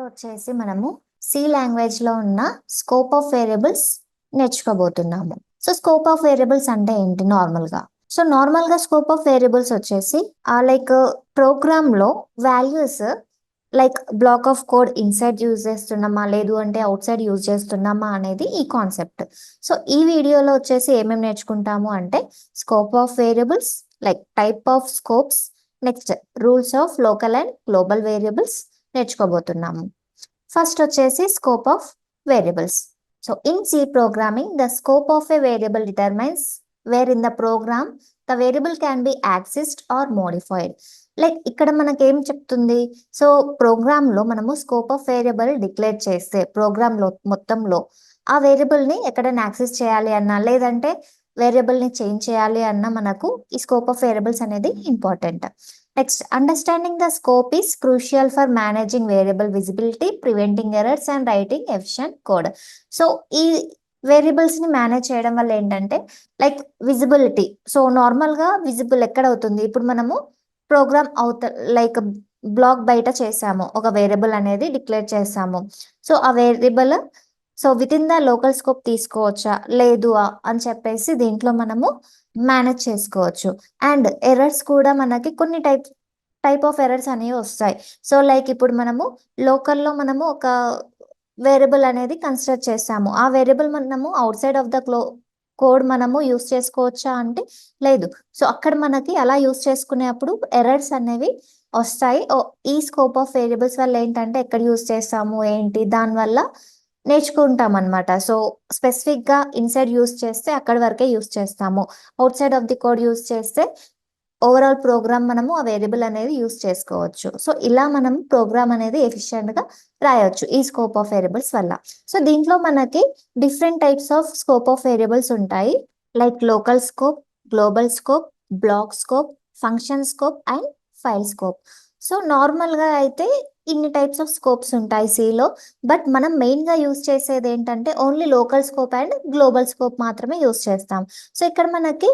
వచ్చేసి మనము C language లో ఉన్న స్కోప్ ఆఫ్ వేరియబుల్స్ నేర్చుకోబోతున్నాము. సో స్కోప్ ఆఫ్ వేరియబుల్స్ అంటే ఏంటి నార్మల్ గా? సో నార్మల్ గా స్కోప్ ఆఫ్ వేరియబుల్స్ వచ్చేసి లైక్ ప్రోగ్రామ్ లో values like block of code inside use చేస్తున్నామా లేదు అంటే అవుట్ సైడ్ యూజ్ చేస్తున్నామా అనేది ఈ కాన్సెప్ట్. సో ఈ వీడియోలో వచ్చేసి ఏమేమి నేర్చుకుంటాము అంటే scope of variables, like type of scopes, next rules of local and global variables నేర్చుకోబోతున్నాము. ఫస్ట్ వచ్చేసి scope of variables. So in C programming the scope of a variable determines where in the program the variable can be accessed or modified. Like ఇక్కడ మనకి ఏం చెప్తుంది? So program లో మనము scope of variable declare చేస్తే program లో మొత్తంలో ఆ వేరియబుల్ ని ఎక్కడైనా యాక్సెస్ చేయాలి అన్నా లేదంటే వేరియబుల్ ని చేంజ్ చేయాలి అన్నా మనకు ఈ స్కోప్ ఆఫ్ వేరియబుల్స్ అనేది important. Next, understanding the scope is crucial for managing variable visibility, preventing errors and writing efficient code. So ఈ వేరియబుల్స్ ని మేనేజ్ చేయడం వల్ల ఏంటంటే లైక్ విజిబిలిటీ. సో నార్మల్ గా విజిబుల్ ఎక్కడ అవుతుంది? ఇప్పుడు మనము ప్రోగ్రామ్ లైక్ బ్లాక్ బయట చేసాము, ఒక వేరియబుల్ అనేది డిక్లేర్ చేసాము. సో ఆ variable so with in the local scope తీసుకోవచ్చా లేదు అని చెప్పేసి దీంట్లో మనము మేనేజ్ చేసుకోవచ్చు. అండ్ ఎర్రర్స్ కూడా మనకి కొన్ని టైప్ ఆఫ్ ఎర్రర్స్ అనేవి వస్తాయి. సో లైక్ ఇప్పుడు మనము లోకల్లో మనము ఒక వేరియబుల్ అనేది కన్సిడర్ చేస్తాము. ఆ వేరియబుల్ మనము out side of the code మనము యూస్ చేసుకోవచ్చా అంటే లేదు. సో అక్కడ మనకి అలా యూస్ చేసుకునేప్పుడు ఎర్రర్స్ అనేవి వస్తాయి. ఈ స్కోప్ ఆఫ్ వేరియబుల్స్ వల్ల ఏంటంటే ఎక్కడ యూస్ చేస్తాము ఏంటి దానివల్ల నేర్చుకుంటాం అనమాట. సో స్పెసిఫిక్ గా ఇన్సైడ్ యూస్ చేస్తే అక్కడి వరకే యూస్ చేస్తాము, out side of the code use చేస్తే ఓవరాల్ ప్రోగ్రామ్ మనము ఆ వేరియబుల్ అనేది యూస్ చేసుకోవచ్చు. సో ఇలా మనం ప్రోగ్రామ్ అనేది ఎఫిషియెంట్ గా రాయొచ్చు ఈ స్కోప్ ఆఫ్ వేరియబుల్స్ వల్ల. సో దీంట్లో మనకి different types of scope of variables ఉంటాయి, like local scope, global scope, block scope, function scope and file scope. So normal గా అయితే ఇన్ని టైప్స్ ఆఫ్ స్కోప్స్ ఉంటాయి సిలో. బట్ మనం మెయిన్ గా యూస్ చేసేది ఏంటంటే only local scope and global scope మాత్రమే యూస్ చేస్తాం. సో ఇక్కడ మనకి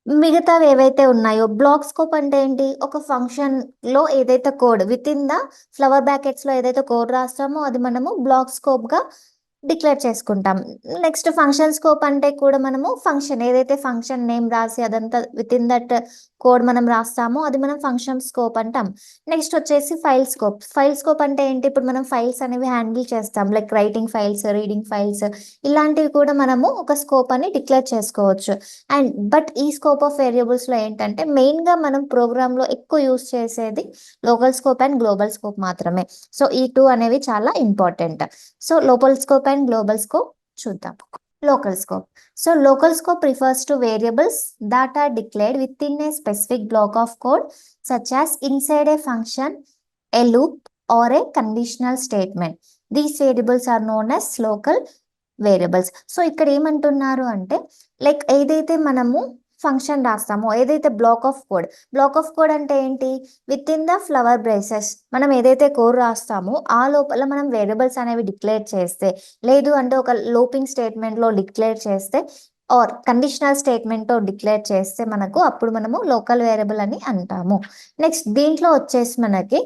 మిగతావి ఏవైతే ఉన్నాయో, బ్లాక్ స్కోప్ అంటే ఏంటి? ఒక ఫంక్షన్ లో ఏదైతే code with in the flower brackets లో ఏదైతే కోడ్ రాస్తామో అది మనము బ్లాక్ స్కోప్ గా డిక్లేర్ చేసుకుంటాం. నెక్స్ట్ ఫంక్షన్ స్కోప్ అంటే కూడా మనము ఫంక్షన్ ఏదైతే ఫంక్షన్ నేమ్ రాసి అదంతా విత్ ఇన్ దట్ కోడ్ మనం రాస్తామో అది మనం ఫంక్షన్ స్కోప్ అంటాం. నెక్స్ట్ వచ్చేసి ఫైల్ స్కోప్. ఫైల్ స్కోప్ అంటే ఏంటి? ఇప్పుడు మనం ఫైల్స్ అనేవి హ్యాండిల్ చేస్తాం, like writing files, reading files, ఇలాంటివి కూడా మనము ఒక స్కోప్ అని డిక్లేర్ చేసుకోవచ్చు. అండ్ బట్ ఈ స్కోప్ ఆఫ్ వేరియబుల్స్ లో ఏంటంటే మెయిన్ గా మనం ప్రోగ్రామ్ లో ఎక్కువ యూస్ చేసేది local scope and global scope మాత్రమే. సో ఈ టూ అనేవి చాలా important. So local scope and global scope చూద్దాం. Local scope. So local scope refers to variables that are declared within a specific block of code, such as inside a function, a loop, or a conditional statement. These variables are known as local variables. So ఇక్కడ ఏమంటున్నారు అంటే like ఏదైతే మనము function రాస్తామో, ఏదైతే black of code అంటే ఏంటి? With in the flower braces మనం ఏదైతే కోడ్ రాస్తామో ఆ లోపల మనం వేరియబుల్స్ అనేవి డిక్లేర్ చేస్తే, లేదు అంటే ఒక లూపింగ్ స్టేట్మెంట్ లో డిక్లేర్ చేస్తే ఆర్ కండిషనల్ స్టేట్మెంట్ తో డిక్లేర్ చేస్తే మనకు అప్పుడు మనము లోకల్ వేరియబుల్ అని అంటాము. నెక్స్ట్ దీంట్లో వచ్చేసి మనకి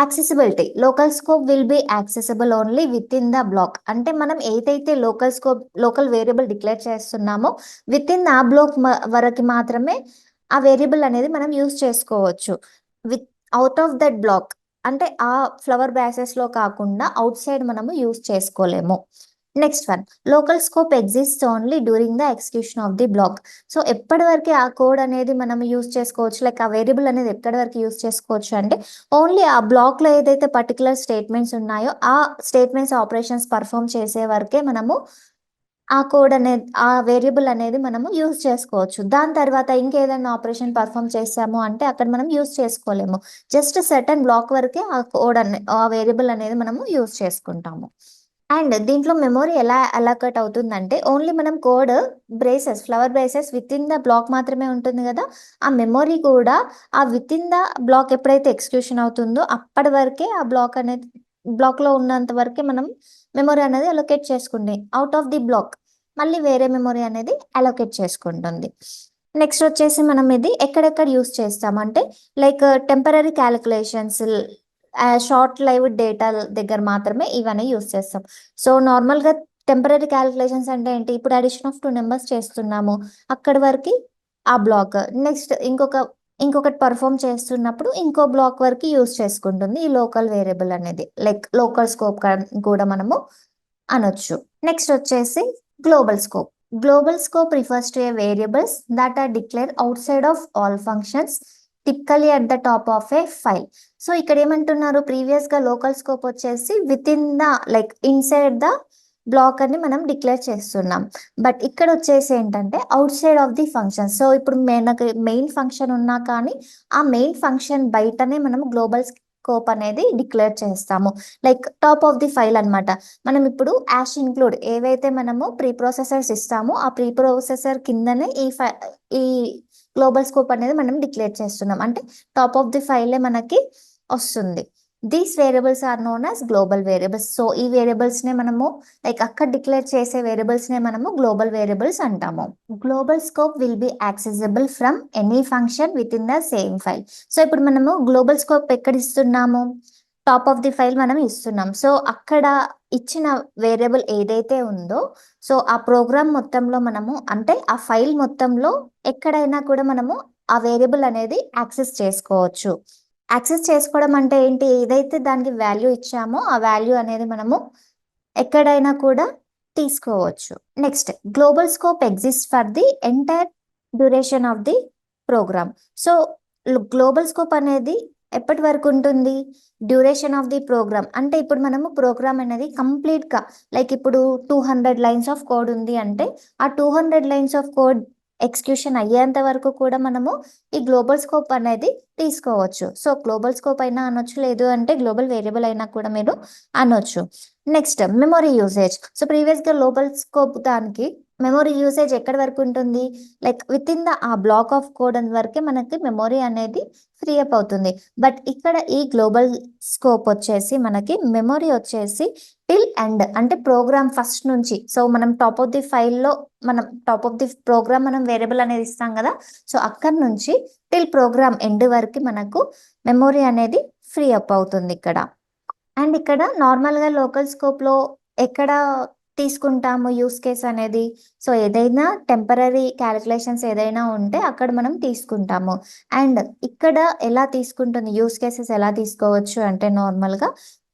accessibility. Local scope will be accessible only within the block. అంటే మనం ఏదైతే లోకల్ వేరియబుల్ డిక్లేర్ చేస్తున్నామో విత్ ఇన్ ఆ బ్లాక్ వరకు మాత్రమే ఆ వేరియబుల్ అనేది మనం యూస్ చేసుకోవచ్చు. Without of that block అంటే ఆ ఫ్లవర్ బ్రాసెస్ లో కాకుండా అవుట్ సైడ్ మనము యూస్ చేసుకోలేము. Next one, local scope exist only during the execution of the block. So ఎప్పటి వరకు ఆ కోడ్ అనేది మనం యూస్ చేసుకోవచ్చు, లైక్ ఆ వేరియబుల్ అనేది ఎప్పటి వరకు యూస్ చేసుకోవచ్చు అంటే ఓన్లీ ఆ బ్లాక్ లో ఏదైతే పర్టికులర్ స్టేట్మెంట్స్ ఉన్నాయో ఆ స్టేట్మెంట్స్ ఆపరేషన్స్ పర్ఫామ్ చేసే వరకే మనము ఆ కోడ్ అనేది ఆ వేరియబుల్ అనేది మనము యూస్ చేసుకోవచ్చు. దాని తర్వాత ఇంకేదైనా ఆపరేషన్ పర్ఫామ్ చేసాము అంటే అక్కడ మనం యూస్ చేసుకోలేము. జస్ట్ సర్టన్ బ్లాక్ వరకే ఆ కోడ్ ఆ వేరియబుల్ అనేది మనము యూస్ చేసుకుంటాము. అండ్ దీంట్లో మెమొరీ ఎలా అలొకేట్ అవుతుందంటే ఓన్లీ మనం code flower braces within the block మాత్రమే ఉంటుంది కదా, ఆ మెమొరీ కూడా ఆ విత్ ఇన్ ద బ్లాక్ ఎప్పుడైతే ఎగ్జిక్యూషన్ అవుతుందో అప్పటి వరకే ఆ బ్లాక్ లో ఉన్నంత వరకే మనం మెమొరీ అనేది అలొకేట్ చేసుకుంది. అవుట్ ఆఫ్ ది బ్లాక్ మళ్ళీ వేరే మెమొరీ అనేది అలొకేట్ చేసుకుంటుంది. నెక్స్ట్ వచ్చేసి మనం ఇది ఎక్కడెక్కడ యూస్ చేస్తామంటే like temporary calculations short live data దగ్గర మాత్రమే ఇవన్నీ యూస్ చేస్తాం. సో నార్మల్గా టెంపరీ క్యాలిక్యులేషన్స్ అంటే ఏంటి, ఇప్పుడు అడిషన్ ఆఫ్ 2 నెంబర్స్ చేస్తున్నాము, అక్కడి వరకు ఆ బ్లాక్. నెక్స్ట్ ఇంకొకటి పర్ఫామ్ చేస్తున్నప్పుడు ఇంకో బ్లాక్ వరకు యూస్ చేసుకుంటుంది ఈ లోకల్ వేరియబుల్ అనేది, లైక్ లోకల్ స్కోప్ కూడా మనము అనొచ్చు. నెక్స్ట్ వచ్చేసి global scope. Global scope refers to a variables that are declare outside of all functions typically at the top of a file. So ఇక్కడ ఏమంటున్నారు, previous గా local scope వచ్చేసి within the like inside the block అని మనం declare చేస్తున్నాం. But ఇక్కడ వచ్చేసి ఏంటంటే outside of the function. So ఇప్పుడు మనకు మెయిన్ ఫంక్షన్ ఉన్నా కానీ ఆ మెయిన్ ఫంక్షన్ బయటనే మనం గ్లోబల్ స్కోప్ అనేది డిక్లేర్ చేస్తాము, like top of the file అన్నమాట. మనం ఇప్పుడు యాష్ ఇంక్లూడ్ ఏవైతే మనము ప్రీ ప్రాసెసర్స్ ఇస్తామో ఆ ప్రీ ప్రాసెసర్ కిందనే ఈ గ్లోబల్ స్కోప్ అనేది మనం డిక్లేర్ చేస్తున్నాం, అంటే టాప్ ఆఫ్ ది ఫైలే మనకి వస్తుంది. These variables are known as global variables. So ఈ వేరియబుల్స్ నే మనము లైక్ అక్కడ డిక్లేర్ చేసే వేరియబుల్స్ నే మనము గ్లోబల్ వేరియబుల్స్ అంటాము. Global scope will be accessible from any function within the same file. So ఇప్పుడు మనము గ్లోబల్ స్కోప్ ఎక్కడ ఇస్తున్నాము, టాప్ ఆఫ్ ది ఫైల్ మనం ఇస్తున్నాం. సో అక్కడ ఇచ్చిన వేరియబుల్ ఏదైతే ఉందో సో ఆ ప్రోగ్రామ్ మొత్తంలో మనము అంటే ఆ ఫైల్ మొత్తంలో ఎక్కడైనా కూడా మనము ఆ వేరియబుల్ అనేది యాక్సెస్ చేసుకోవచ్చు. యాక్సెస్ చేసుకోవడం అంటే ఏంటి, ఏదైతే దానికి వాల్యూ ఇచ్చామో ఆ వాల్యూ అనేది మనము ఎక్కడైనా కూడా తీసుకోవచ్చు. Next global scope exist for the entire duration of the program. So global scope అనేది ఎప్పటి వరకు ఉంటుంది, డ్యూరేషన్ ఆఫ్ ది ప్రోగ్రామ్. అంటే ఇప్పుడు మనము ప్రోగ్రామ్ అనేది కంప్లీట్గా లైక్ ఇప్పుడు 200 లైన్స్ ఆఫ్ కోడ్ ఉంది అంటే ఆ 200 లైన్స్ ఆఫ్ కోడ్ ఎగ్జిక్యూషన్ అయ్యేంత వరకు కూడా మనము ఈ గ్లోబల్ స్కోప్ అనేది తీసుకోవచ్చు. సో గ్లోబల్ స్కోప్ అయినా అనొచ్చు, లేదు అంటే గ్లోబల్ వేరియబుల్ అయినా కూడా మీరు అనొచ్చు. Next memory usage. సో ప్రీవియస్గా గ్లోబల్ స్కోప్ దానికి మెమొరీ యూసేజ్ ఎక్కడి వరకు ఉంటుంది, లైక్ విత్ ఇన్ ద ఆ బ్లాక్ ఆఫ్ కోడ్ అని వరకే మనకి మెమొరీ అనేది ఫ్రీ అప్ అవుతుంది. బట్ ఇక్కడ ఈ గ్లోబల్ స్కోప్ వచ్చేసి మనకి మెమొరీ వచ్చేసి టిల్ ఎండ్, అంటే ప్రోగ్రామ్ ఫస్ట్ నుంచి. సో మనం టాప్ ఆఫ్ ది ఫైల్లో మనం టాప్ ఆఫ్ ది ప్రోగ్రామ్ మనం వేరియబుల్ అనేది ఇస్తాం కదా, సో అక్కడ నుంచి టిల్ ప్రోగ్రామ్ ఎండ్ వరకు మనకు మెమొరీ అనేది ఫ్రీ అప్ అవుతుంది ఇక్కడ. అండ్ ఇక్కడ నార్మల్గా లోకల్ స్కోప్లో ఎక్కడ తీసుకుంటాము యూస్ కేస్ అనేది, సో ఏదైనా టెంపరీ క్యాలిక్యులేషన్స్ ఏదైనా ఉంటే అక్కడ మనం తీసుకుంటాము. అండ్ ఇక్కడ ఎలా తీసుకుంటుంది, యూస్ కేసెస్ ఎలా తీసుకోవచ్చు అంటే నార్మల్గా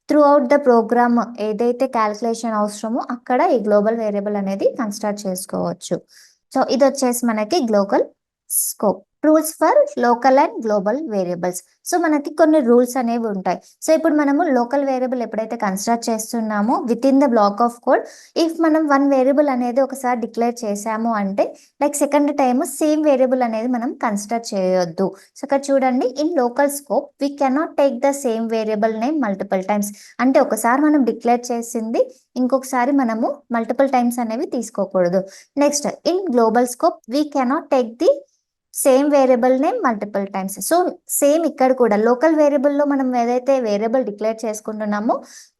త్రూ అవుట్ ద ప్రోగ్రామ్ ఏదైతే క్యాలిక్యులేషన్ అవసరమో అక్కడ ఈ గ్లోబల్ వేరియబుల్ అనేది కన్స్ట్రక్ట్ చేసుకోవచ్చు. సో ఇది వచ్చేసి మనకి global scope. Rules for local and global variables. So మనకి కొన్ని రూల్స్ అనేవి ఉంటాయి. సో ఇప్పుడు మనము లోకల్ వేరియబుల్ ఎప్పుడైతే కన్స్ట్రక్ట్ చేస్తున్నామో within the black of code, if మనం వన్ వేరియబుల్ అనేది ఒకసారి డిక్లేర్ చేసాము అంటే like second time same variable అనేది మనం కన్స్ట్రక్ట్ చేయొద్దు. సో ఇక్కడ చూడండి, in local scope we cannot take the same variable name multiple times. అంటే ఒకసారి మనం డిక్లేర్ చేసింది ఇంకొకసారి మనము మల్టిపుల్ టైమ్స్ అనేవి తీసుకోకూడదు. Next in global scope we cannot take the same variable name multiple times. So same ఇక్కడ కూడా లోకల్ వేరియబుల్లో మనం ఏదైతే వేరియబుల్ డిక్లేర్ చేసుకుంటున్నామో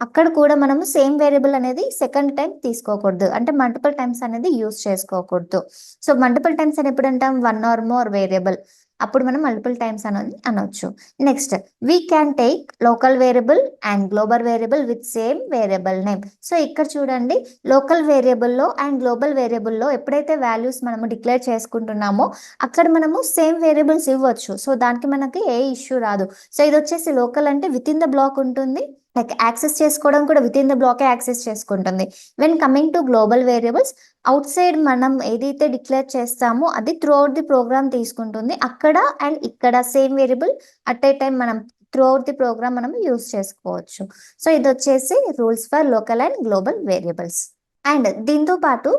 అక్కడ కూడా మనము సేమ్ వేరియబుల్ అనేది సెకండ్ టైం తీసుకోకూడదు, అంటే మల్టిపుల్ టైమ్స్ అనేది యూస్ చేసుకోకూడదు. సో మల్టిపుల్ టైమ్స్ అని ఎప్పుడు అంటాం, వన్ ఆర్ మోర్ వేరియబుల్, అప్పుడు మనం మల్టిపుల్ టైమ్స్ అనేది అనొచ్చు. Next we can take local variable and global variable with same variable name. So ఇక్కడ చూడండి, లోకల్ వేరియబుల్లో అండ్ గ్లోబల్ వేరియబుల్లో ఎప్పుడైతే వాల్యూస్ మనము డిక్లేర్ చేసుకుంటున్నామో అక్కడ మనము సేమ్ వేరియబుల్స్ ఇవ్వచ్చు. సో దానికి మనకి ఏ ఇష్యూ రాదు. సో ఇది వచ్చేసి లోకల్ అంటే విత్ ఇన్ ద బ్లాక్ ఉంటుంది, లైక్ యాక్సెస్ చేసుకోవడం కూడా విత్ ఇన్ ద బ్లాకే యాక్సెస్ చేసుకుంటుంది. When coming to global variables, out side మనం ఏదైతే డిక్లేర్ చేస్తామో అది త్రూ అవుట్ ది ప్రోగ్రామ్ తీసుకుంటుంది. అక్కడ అండ్ ఇక్కడ same variable at a time మనం త్రూ అవుట్ ది ప్రోగ్రామ్ మనం యూస్ చేసుకోవచ్చు. సో ఇది వచ్చేసి rules for local and global variables. And దీంతో పాటు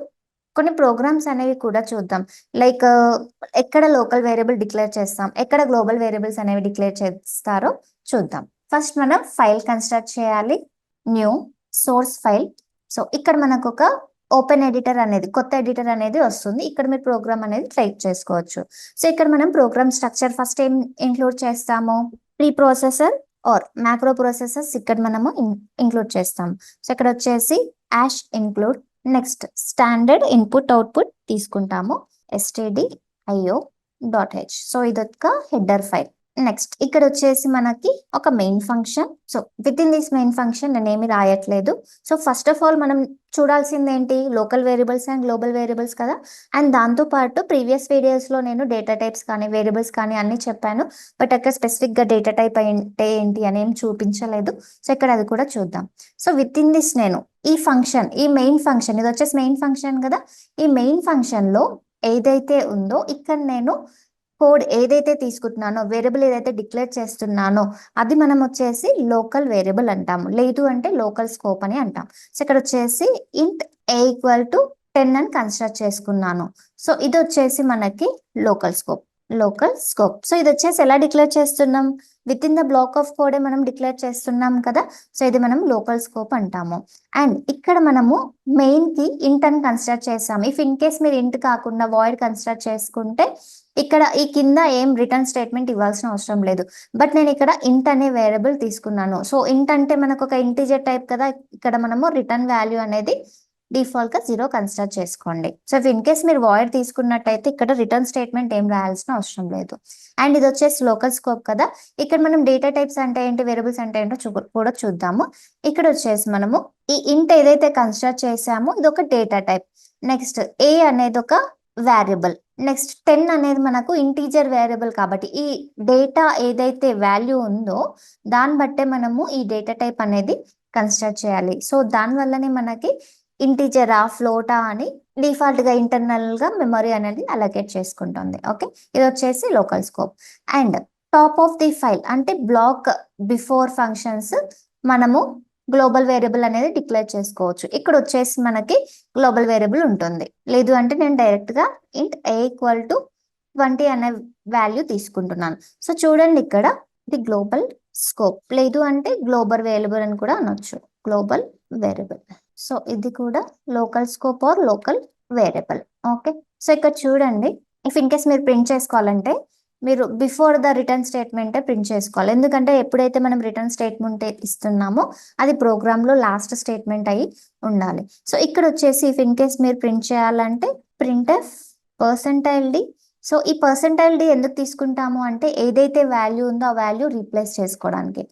కొన్ని ప్రోగ్రామ్స్ అనేవి కూడా చూద్దాం, లైక్ ఎక్కడ లోకల్ వేరియబుల్ డిక్లేర్ చేస్తాం, ఎక్కడ గ్లోబల్ వేరియబుల్స్ అనేవి డిక్లేర్ చేస్తారో చూద్దాం. ఫస్ట్ మనం ఫైల్ కన్స్ట్రక్ట్ చేయాలి, న్యూ సోర్స్ ఫైల్. సో ఇక్కడ మనకు ఒక ఓపెన్ ఎడిటర్ అనేది కొత్త ఎడిటర్ అనేది వస్తుంది, ఇక్కడ మీరు ప్రోగ్రామ్ అనేది టైప్ చేసుకోవచ్చు. సో ఇక్కడ మనం ప్రోగ్రామ్ స్ట్రక్చర్ ఫస్ట్ ఏం ఇంక్లూడ్ చేస్తాము, preprocessor or macro processors ఇక్కడ మనము ఇంక్లూడ్ చేస్తాం. సో ఇక్కడ వచ్చేసి hash include. Next standard input output తీసుకుంటాము, stdio.h. సో ఇది ఒక హెడర్ ఫైల్. నెక్స్ట్ ఇక్కడ వచ్చేసి మనకి ఒక main function. So with in this main function నేను ఏమి రాయట్లేదు. సో ఫస్ట్ ఆఫ్ ఆల్ మనం చూడాల్సింది ఏంటి, local variables and global variables కదా. అండ్ దాంతో పాటు ప్రీవియస్ వీడియోస్లో నేను డేటా టైప్స్ కానీ వేరియబుల్స్ కానీ అన్ని చెప్పాను. బట్ అక్కడ స్పెసిఫిక్గా డేటా టైప్ అంటే ఏంటి అని ఏం చూపించలేదు. సో ఇక్కడ అది కూడా చూద్దాం. సో విత్ ఇన్ దిస్ నేను ఈ ఫంక్షన్, ఈ మెయిన్ ఫంక్షన్, ఇది వచ్చేసి మెయిన్ ఫంక్షన్ కదా. ఈ మెయిన్ ఫంక్షన్లో ఏదైతే ఉందో ఇక్కడ నేను కోడ్ ఏదైతే తీసుకుంటున్నానో, వేరియబుల్ ఏదైతే డిక్లేర్ చేస్తున్నానో అది మనం వచ్చేసి లోకల్ వేరియబుల్ అంటాము, లేదు అంటే లోకల్ స్కోప్ అని అంటాం. సో ఇక్కడ వచ్చేసి ఇంట్ ఏ ఈక్వల్ టు 10 అని కన్స్ట్రక్ట్ చేసుకున్నాను. సో ఇది వచ్చేసి మనకి లోకల్ స్కోప్. సో ఇది వచ్చేసి ఎలా డిక్లేర్ చేస్తున్నాం, with in the black of కోడే మనం డిక్లేర్ చేస్తున్నాం కదా. సో ఇది మనం లోకల్ స్కోప్ అంటాము. అండ్ ఇక్కడ మనము మెయిన్ కి ఇంట్ అని కన్స్ట్రక్ట్ చేసాము. ఇఫ్ ఇన్ కేస్ మీరు ఇంట్ కాకుండా వాయిడ్ కన్స్ట్రక్ట్ చేసుకుంటే ఇక్కడ ఈ కింద ఏం రిటర్న్ స్టేట్మెంట్ ఇవ్వాల్సిన అవసరం లేదు. బట్ నేను ఇక్కడ ఇంట్ అనే వేరియబుల్ తీసుకున్నాను. సో ఇంట్ అంటే మనకు ఒక ఇంటిజర్ టైప్ కదా. ఇక్కడ మనము రిటర్న్ వాల్యూ అనేది డిఫాల్ట్ గా 0 కన్సిడర్ చేసుకోండి. సో ఇన్ కేస్ మీరు వాయిడ్ తీసుకున్నట్టయితే ఇక్కడ రిటర్న్ స్టేట్మెంట్ ఏం రాయాల్సిన అవసరం లేదు. అండ్ ఇది వచ్చేసి లోకల్ స్కోప్ కదా. ఇక్కడ మనం డేటా టైప్స్ అంటే ఏంటి, వేరియబుల్స్ అంటే ఏంటో కూడా చూద్దాము. ఇక్కడ వచ్చేసి మనము ఈ ఇంట్ ఏదైతే కన్సిడర్ చేసామో ఇది ఒక డేటా టైప్. నెక్స్ట్ ఏ అనేది ఒక వేరియబుల్. నెక్స్ట్ 10 అనేది మనకు ఇంటీజర్ వేరియబుల్ కాబట్టి ఈ డేటా ఏదైతే వాల్యూ ఉందో దాన్ని బట్టే మనము ఈ డేటా టైప్ అనేది కన్సిడర్ చేయాలి. సో దాని వల్లనే మనకి ఇంటీజరా ఫ్లోటా అని డిఫాల్ట్ గా ఇంటర్నల్ గా మెమరీ అనేది అలొకేట్ చేసుకుంటుంది. ఓకే, ఇది వచ్చేసి local scope. And top of the file అంటే బ్లాక్ బిఫోర్ ఫంక్షన్స్ మనము గ్లోబల్ వేరియబుల్ అనేది డిక్లేర్ చేసుకోవచ్చు. ఇక్కడ వచ్చేసి మనకి గ్లోబల్ వేరియబుల్ ఉంటుంది, లేదు అంటే నేను డైరెక్ట్ గా ఇంట్ ఏ ఈక్వల్ టు 20 అనే వాల్యూ తీసుకుంటున్నాను. సో చూడండి ఇక్కడ ఇది గ్లోబల్ స్కోప్, లేదు అంటే గ్లోబల్ వేరియబుల్ అని కూడా అనొచ్చు, గ్లోబల్ వేరియబుల్. సో ఇది కూడా local scope or local variable. Okay, so ఇక్కడ చూడండి, ఇఫ్ ఇన్ కేస్ మీరు ప్రింట్ చేసుకోవాలంటే మీరు బిఫోర్ ద రిటర్న్ స్టేట్మెంటే ప్రింట్ చేసుకోవాలి. ఎందుకంటే ఎప్పుడైతే మనం రిటర్న్ స్టేట్మెంట్ ఇస్తున్నామో అది ప్రోగ్రామ్ లో లాస్ట్ స్టేట్మెంట్ అయి ఉండాలి. సో ఇక్కడ వచ్చేసి ఇఫ్ ఇన్ కేస్ మీరు ప్రింట్ చేయాలంటే ప్రింట్ఎఫ్ %d. సో ఈ %d ఎందుకు తీసుకుంటాము అంటే ఏదైతే వాల్యూ ఉందో ఆ వాల్యూ రీప్లేస్ చేసుకోవడానికి,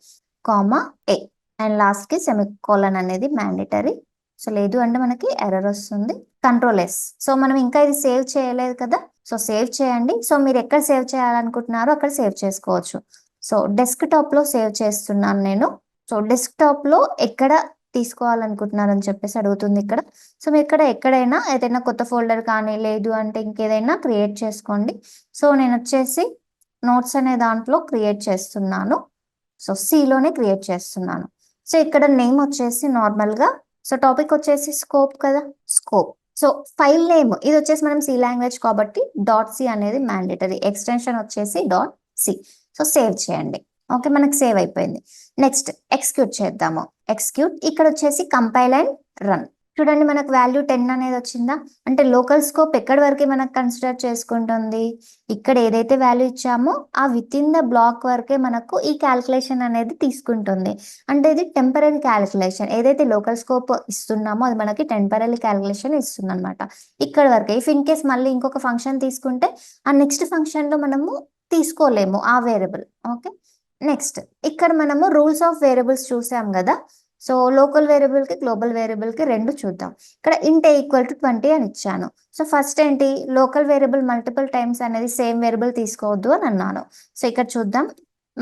కామా ఏ అండ్ లాస్ట్ కి సెమికోలన్ అనేది మ్యాండేటరీ. సో లేదు అంటే మనకి ఎర్రర్ వస్తుంది. Control yes. సో మనం ఇంకా ఇది సేవ్ చేయలేదు కదా, సో సేవ్ చేయండి. సో మీరు ఎక్కడ సేవ్ చేయాలనుకుంటున్నారో అక్కడ సేవ్ చేసుకోవచ్చు. సో డెస్క్టాప్ లో సేవ్ చేస్తున్నాను నేను. సో డెస్క్టాప్ లో ఎక్కడ తీసుకోవాలనుకుంటున్నారని చెప్పేసి అడుగుతుంది ఇక్కడ. సో మీరు ఇక్కడ ఎక్కడైనా ఏదైనా కొత్త ఫోల్డర్ కానీ లేదు అంటే ఇంకేదైనా క్రియేట్ చేసుకోండి. సో నేను వచ్చేసి నోట్స్ అనే దాంట్లో క్రియేట్ చేస్తున్నాను. సో సిలోనే క్రియేట్ చేస్తున్నాను. సో ఇక్కడ నేమ్ వచ్చేసి నార్మల్ గా, సో టాపిక్ వచ్చేసి స్కోప్ కదా, స్కోప్. సో ఫైల్ నేమ్ ఇది వచ్చేసి మనం సి లాంగ్వేజ్ కాబట్టి .c అనేది మ్యాండేటరీ, ఎక్స్టెన్షన్ వచ్చేసి .c. సో సేవ్ చేయండి. ఓకే, మనకి సేవ్ అయిపోయింది. నెక్స్ట్ ఎగ్జిక్యూట్ చేద్దాము. ఎగ్జిక్యూట్, ఇక్కడ వచ్చేసి కంపైల్ అండ్ రన్. చూడండి మనకు వాల్యూ 10 అనేది వచ్చిందా, అంటే లోకల్ స్కోప్ ఎక్కడి వరకు మనకు కన్సిడర్ చేసుకుంటుంది, ఇక్కడ ఏదైతే వాల్యూ ఇచ్చామో ఆ విత్ ఇన్ ద బ్లాక్ వరకే మనకు ఈ క్యాల్కులేషన్ అనేది తీసుకుంటుంది. అంటే ఇది టెంపరీ క్యాల్కులేషన్, ఏదైతే లోకల్ స్కోప్ ఇస్తున్నామో అది మనకి టెంపరీ క్యాల్కులేషన్ ఇస్తుంది అనమాట, ఇక్కడ వరకే. ఇఫ్ ఇన్ కేస్ మళ్ళీ ఇంకొక ఫంక్షన్ తీసుకుంటే ఆ నెక్స్ట్ ఫంక్షన్ లో మనము తీసుకోలేము ఆ వేరియబుల్. ఓకే, నెక్స్ట్ ఇక్కడ మనము రూల్స్ ఆఫ్ వేరియబుల్స్ చూసాం కదా. సో లోకల్ వేరియబుల్ కి గ్లోబల్ వేరియబుల్ కి రెండు చూద్దాం. ఇక్కడ ఇంట్ ఈక్వల్ టు 20 అని ఇచ్చాను. సో ఫస్ట్ ఏంటి, లోకల్ వేరియబుల్ మల్టిపుల్ టైమ్స్ అనేది సేమ్ వేరియబుల్ తీసుకోవద్దు అని అన్నాను. సో ఇక్కడ చూద్దాం,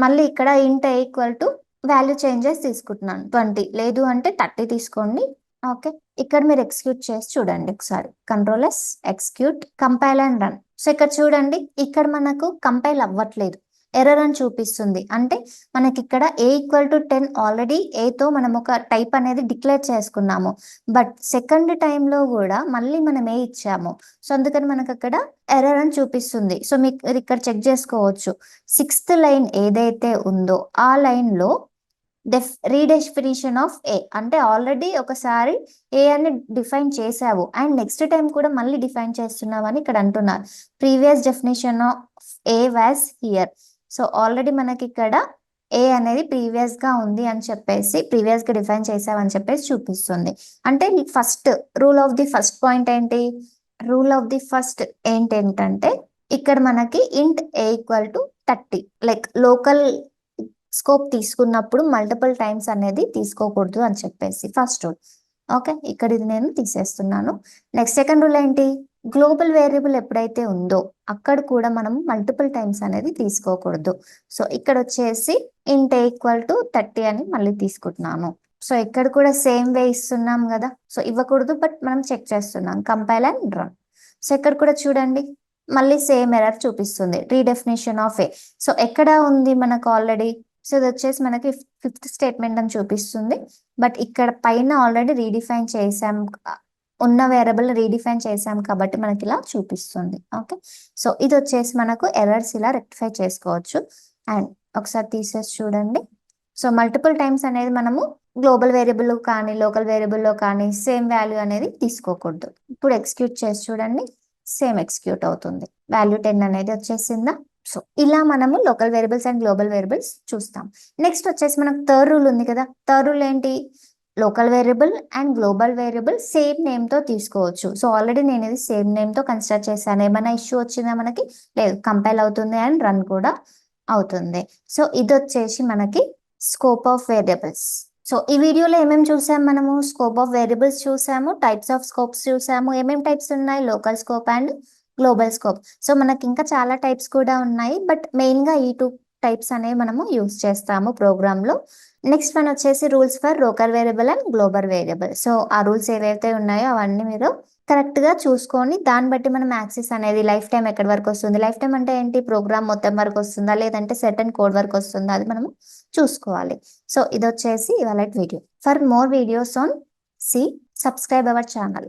మళ్ళీ ఇక్కడ ఇంట్ ఈక్వల్ టు వాల్యూ చేంజెస్ తీసుకుంటున్నాను, 20 లేదు అంటే 30 తీసుకోండి. ఓకే, ఇక్కడ మీరు ఎగ్జిక్యూట్ చేసి చూడండి ఒకసారి. Control yes, execute, compile and run. So ఇక్కడ చూడండి, ఇక్కడ మనకు కంపైల్ అవ్వట్లేదు, ఎర్రర్ అని చూపిస్తుంది. అంటే మనకి ఇక్కడ ఏ ఈక్వల్ టు 10 ఆల్రెడీ ఏతో మనం ఒక టైప్ అనేది డిక్లేర్ చేసుకున్నాము, బట్ సెకండ్ టైంలో కూడా మళ్ళీ మనం ఏ ఇచ్చాము. సో అందుకని మనకు అక్కడ ఎర్రర్ అని చూపిస్తుంది. సో మీకు ఇక్కడ చెక్ చేసుకోవచ్చు, 6th లైన్ ఏదైతే ఉందో ఆ లైన్ లో రీడెఫినిషన్ ఆఫ్ ఏ అంటే ఆల్రెడీ ఒకసారి ఏ అని డిఫైన్ చేసావు అండ్ నెక్స్ట్ టైం కూడా మళ్ళీ డిఫైన్ చేస్తున్నావు అని ఇక్కడ అంటున్నారు. Previous definition of A was here. So already మనకి ఇక్కడ ఏ అనేది ప్రీవియస్ గా ఉంది అని చెప్పేసి, ప్రీవియస్ గా డిఫైన్ చేసావని చెప్పేసి చూపిస్తుంది. అంటే first rule of the first point ఏంటి, రూల్ ఆఫ్ ది ఫస్ట్ ఏంటంటే ఇక్కడ మనకి int a equal to 30, like local scope తీసుకున్నప్పుడు మల్టిపుల్ టైమ్స్ అనేది తీసుకోకూడదు అని చెప్పేసి ఫస్ట్ రూల్. ఓకే, ఇక్కడ ఇది నేను తీసేస్తున్నాను. నెక్స్ట్ సెకండ్ రూల్ ఏంటి, గ్లోబల్ వేరియబుల్ ఎప్పుడైతే ఉందో అక్కడ కూడా మనం మల్టిపుల్ టైమ్స్ అనేది తీసుకోకూడదు. సో ఇక్కడ వచ్చేసి ఇంట్ ఈక్వల్ టు 30 అని మళ్ళీ తీసుకుంటున్నాను. సో ఇక్కడ కూడా సేమ్ వే ఇస్తున్నాం కదా, సో ఇవ్వకూడదు, బట్ మనం చెక్ చేస్తున్నాం, కంపైల్ అండ్ రన్. సో ఇక్కడ కూడా చూడండి మళ్ళీ సేమ్ ఎర్రర్ చూపిస్తుంది, రీడెఫినేషన్ ఆఫ్ ఏ. సో ఎక్కడ ఉంది మనకు ఆల్రెడీ, సో ఇది వచ్చేసి మనకి ఫిఫ్త్ స్టేట్మెంట్ అని చూపిస్తుంది, బట్ ఇక్కడ పైన ఆల్రెడీ రీడిఫైన్ చేసాం, ఉన్న వేరియబుల్ రీడిఫైన్ చేసాం కాబట్టి మనకి ఇలా చూపిస్తుంది. ఓకే, సో ఇది వచ్చేసి మనకు ఎర్రర్స్ ఇలా రెక్టిఫై చేసుకోవచ్చు. అండ్ ఒకసారి తీసేసి చూడండి. సో మల్టిపుల్ టైమ్స్ అనేది మనము గ్లోబల్ వేరియబుల్ కానీ లోకల్ వేరియబుల్లో కానీ సేమ్ వాల్యూ అనేది తీసుకోకూడదు. ఇప్పుడు ఎగ్జిక్యూట్ చేసి చూడండి, సేమ్ ఎగ్జిక్యూట్ అవుతుంది, వాల్యూ 10 అనేది వచ్చేసిందా. సో ఇలా మనము local variables and global variables చూస్తాం. నెక్స్ట్ వచ్చేసి మనకు థర్డ్ రూల్ ఉంది కదా, థర్డ్ రూల్ ఏంటి, local variable and global variable same name తో తీసుకోవచ్చు. సో ఆల్రెడీ నేను ఇది సేమ్ నేమ్ తో కన్సిడర్ చేశాను, ఏమైనా ఇష్యూ వచ్చిందా మనకి, లేదు, కంపైల్ అవుతుంది అండ్ రన్ కూడా అవుతుంది. సో ఇది వచ్చేసి మనకి స్కోప్ ఆఫ్ వేరియబుల్స్. సో ఈ వీడియోలో ఏమేమి చూసాము మనము, స్కోప్ ఆఫ్ వేరియబుల్స్ చూసాము, టైప్స్ ఆఫ్ స్కోప్స్ చూసాము, ఏమేమి టైప్స్ ఉన్నాయి, local scope and global scope. So మనకి ఇంకా చాలా టైప్స్ కూడా ఉన్నాయి, బట్ మెయిన్ గా ఈ 2 టైప్స్ అనేవి మనము యూస్ చేస్తాము ప్రోగ్రామ్ లో. నెక్స్ట్ వన్ వచ్చేసి rules for local variable and global variable. So ఆ రూల్స్ ఏవైతే ఉన్నాయో అవన్నీ మీరు కరెక్ట్ గా చూసుకొని దాన్ని బట్టి మనం యాక్సెస్ అనేది లైఫ్ టైం ఎక్కడి వరకు వస్తుంది, లైఫ్ టైం అంటే ఏంటి, ప్రోగ్రామ్ మొత్తం వరకు వస్తుందా లేదంటే సర్టెన్ కోడ్ వరకు వస్తుందా, అది మనము చూసుకోవాలి. సో ఇది వచ్చేసి ఇవాళ video. For more videos on C, subscribe our channel.